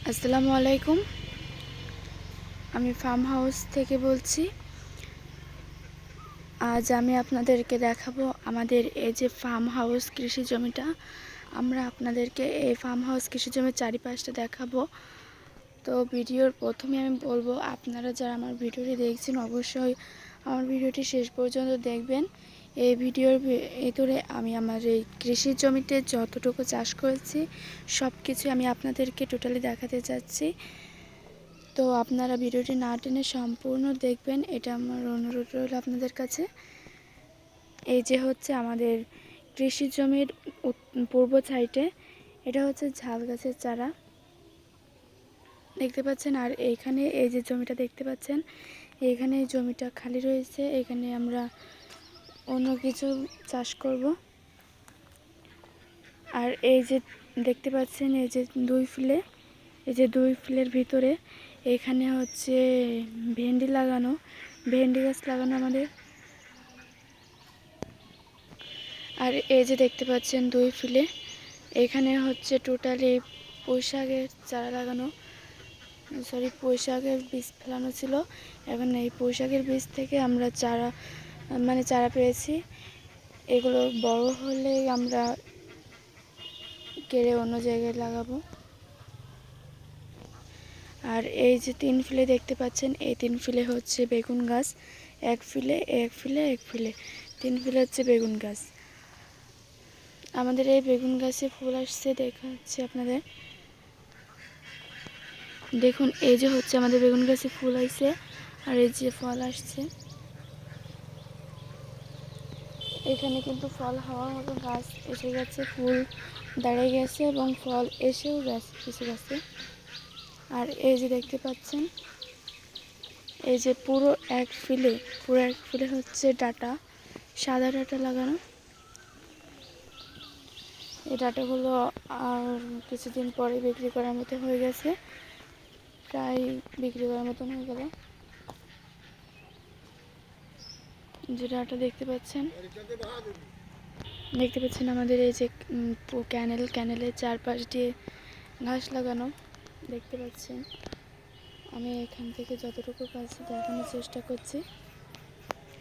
আসসালামু আলাইকুম। আমি ফার্ম হাউস থেকে বলছি। আজ আমি আপনাদেরকে দেখাবো আমাদের এই যে ফার্ম হাউস কৃষি জমিটা। আমরা আপনাদেরকে এই ফার্ম হাউস কৃষি জমির চারিপাশটা দেখাবো। তো ভিডিওর প্রথমে আমি বলবো, আপনারা যারা আমার ভিডিওটি দেখছেন অবশ্যই আমার ভিডিওটি শেষ পর্যন্ত দেখবেন। এই ভিডিওর ভিতরে আমি আমার এই কৃষি জমিতে যতটুকু চাষ করেছি সব কিছু আমি আপনাদেরকে টোটালি দেখাতে চাচ্ছি। তো আপনারা ভিডিওটি না টেনে সম্পূর্ণ দেখবেন, এটা আমার অনুরোধ রইল আপনাদের কাছে। এই যে হচ্ছে আমাদের কৃষি জমির পূর্ব সাইডে, এটা হচ্ছে ঝাল গাছের চারা দেখতে পাচ্ছেন। আর এইখানে এই যে জমিটা দেখতে পাচ্ছেন, এইখানে এই জমিটা খালি রয়েছে, এখানে আমরা অন্য কিছু চাষ করব। আর এই যে দেখতে পাচ্ছেন এই যে দুই ফিলের ভিতরে এখানে হচ্ছে ভেন্ডি গাছ লাগানো আমাদের। আর এই যে দেখতে পাচ্ছেন দুই ফিলে এখানে হচ্ছে টোটালি পুঁইশাকের চারা লাগানো, পুঁইশাকের বীজ ফেলানো ছিল। এখন এই পুঁইশাকের বীজ থেকে আমরা চারা পেয়েছি। এগুলো বড় হলে আমরা কেড়ে অন্য জায়গায় লাগাবো। আর এই যে 3 ফিলে দেখতে পাচ্ছেন, এই 3 ফিলে হচ্ছে বেগুন গাছ। এক ফিলে 3 ফিলে হচ্ছে বেগুন গাছ। আমাদের এই বেগুন গাছে ফুল আসছে, দেখা যাচ্ছে আপনাদের। দেখুন এই যে হচ্ছে আমাদের বেগুন গাছে ফুল আসছে আর এই যে ফল আসছে। এখানে কিন্তু ফল হওয়ার মতো গাছ এসে গেছে, ফুল দাঁড়িয়ে গেছে এবং ফল এসেও গেছে কিছু গাছে। আর এই যে দেখতে পাচ্ছেন এই যে পুরো এক ফিলে হচ্ছে সাদা ডাঁটা লাগানো। এই ডাঁটাগুলো আর কিছুদিন পরে বিক্রি করার মতো হয়ে গেছে, প্রায় বিক্রি করার মতন হয়ে গেল। যে ডাঁটা দেখতে পাচ্ছেন আমাদের এই যে ক্যানেলের চারপাশ দিয়ে ঘাস লাগানো দেখতে পাচ্ছেন। আমি এখান থেকে যতটুকু পাচ্ছি দেখানোর চেষ্টা করছি।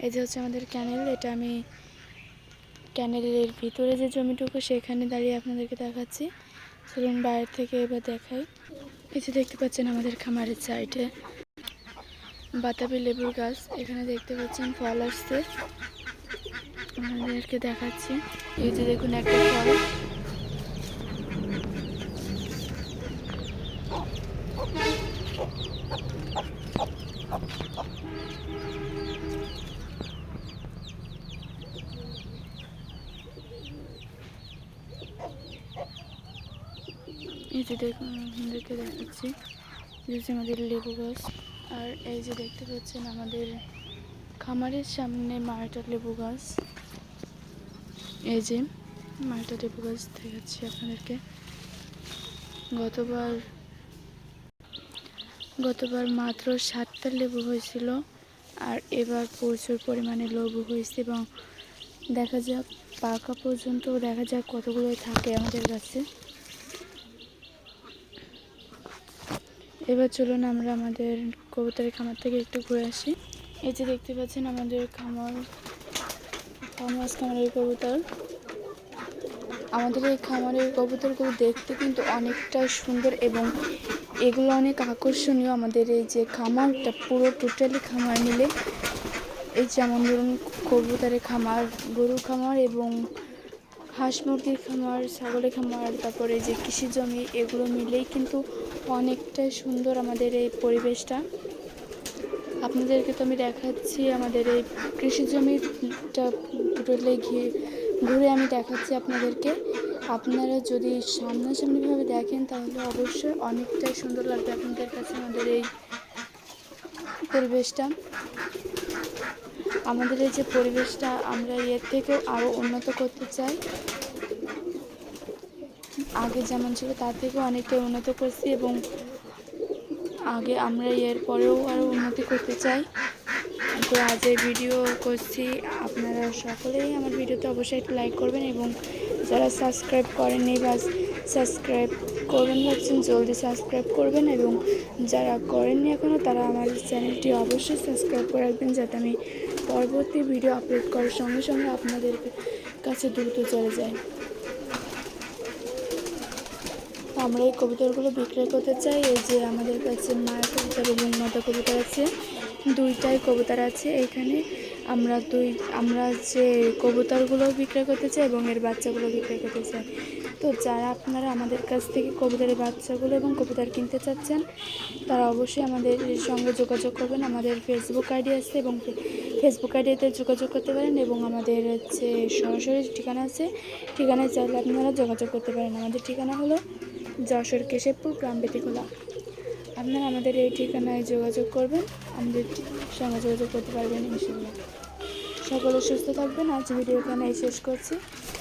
এই যে হচ্ছে আমাদের ক্যানেল, এটা আমি ক্যানেলের ভিতরে যে জমিটুকু সেখানে দাঁড়িয়ে আপনাদেরকে দেখাচ্ছি। চলুন বাইরে থেকে এবার দেখাই। এই যে দেখতে পাচ্ছেন আমাদের খামারের সাইডে বাতাবি লেবুর গাছ, এখানে দেখতে পাচ্ছেন ফল আসছে, আপনাদেরকে দেখাচ্ছি। এই যে দেখুন একটা ফল, এই যে দেখুন আপনাদেরকে দেখাচ্ছি, এই যে আমাদের লেবু গাছ। আর এই যে দেখতে পাচ্ছেন আমাদের খামারের সামনে মাল্টা লেবু গাছ। এই যে মাল্টা লেবু গাছ দেখাচ্ছি আপনাদেরকে। গতবার মাত্র 7টা লেবু হয়েছিল, আর এবার প্রচুর পরিমাণে লেবু হয়েছে এবং দেখা যাক পাকা পর্যন্ত দেখা যাক কতগুলো থাকে আমাদের কাছে। এবার চলুন আমরা আমাদের কবুতরের খামার থেকে একটু ঘুরে আসি। এই যে দেখতে পাচ্ছেন আমাদের খামারের কবুতর। আমাদের এই খামারের কবুতরগুলো দেখতে কিন্তু অনেকটা সুন্দর এবং এগুলো অনেক আকর্ষণীয়। আমাদের এই যে খামারটা পুরো টোটালি খামার মিলে, এই যেমন ধরুন কবুতরের খামার, গরুর খামার এবং হাঁস মুরগির খামার, ছাগলের খামার, তারপরে যে কৃষি জমি, এগুলো মিলেই কিন্তু অনেকটাই সুন্দর আমাদের এই পরিবেশটা। আপনাদেরকে তো আমি দেখাচ্ছি আমাদের এই কৃষি জমিটা টোটালি ঘুরে আমি দেখাচ্ছি আপনাদেরকে। আপনারা যদি সামনাসামনিভাবে দেখেন তাহলে অবশ্যই অনেকটাই সুন্দর লাগবে আপনাদের কাছে আমাদের এই পরিবেশটা। আমাদের এই যে পরিবেশটা আমরা এর থেকেও আরও উন্নত করতে চাই। আগে যেমন ছিল তার থেকেও অনেকটাই উন্নত করছি এবং আগে আমরা এর পরেও আরও উন্নতি করতে চাই। তো আজ এই ভিডিও করছি, আপনারা সকলেই আমার ভিডিওতে অবশ্যই একটু লাইক করবেন এবং যারা সাবস্ক্রাইব করেননি বা সাবস্ক্রাইব করবেন ভাবছেন জলদি সাবস্ক্রাইব করবেন, এবং যারা করেননি এখনও তারা আমার চ্যানেলটি অবশ্যই সাবস্ক্রাইব করে রাখবেন, যাতে আমি পরবর্তী ভিডিও আপলোড করার সঙ্গে সঙ্গে আপনাদের কাছে দ্রুত চলে যায়। আমরা এই কবুতরগুলো বিক্রয় করতে চাই। এই যে আমাদের কাছে মায়ের কবুতর এবং মাদা কবুতর আছে, দুইটাই কবুতর আছে এখানে। আমরা যে কবুতরগুলো বিক্রয় করতে চাই এবং এর বাচ্চাগুলো বিক্রয় করতে চাই। তো যারা আপনারা আমাদের কাছ থেকে কবুতরের বাচ্চাগুলো এবং কবুতর কিনতে চাচ্ছেন তারা অবশ্যই আমাদের সঙ্গে যোগাযোগ করবেন। আমাদের ফেসবুক আইডি আছে এবং ফেসবুক আইডিতে যোগাযোগ করতে পারেন, এবং আমাদের হচ্ছে সরাসরি ঠিকানা আছে, ঠিকানায় চাইলে আপনারা যোগাযোগ করতে পারেন। আমাদের ঠিকানা হলো যশোর কেশবপুর গ্রাম বেতিখোলা। আপনারা আমাদের এই ঠিকানায় যোগাযোগ করবেন, আমাদের সঙ্গে যোগাযোগ করতে পারবেন ইনশাআল্লাহ। সকলে সুস্থ থাকবেন। আজ ভিডিও এখানে শেষ করছি।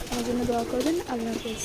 আমার জন্য দোয়া করবেন। আল্লাহ হাফেজ।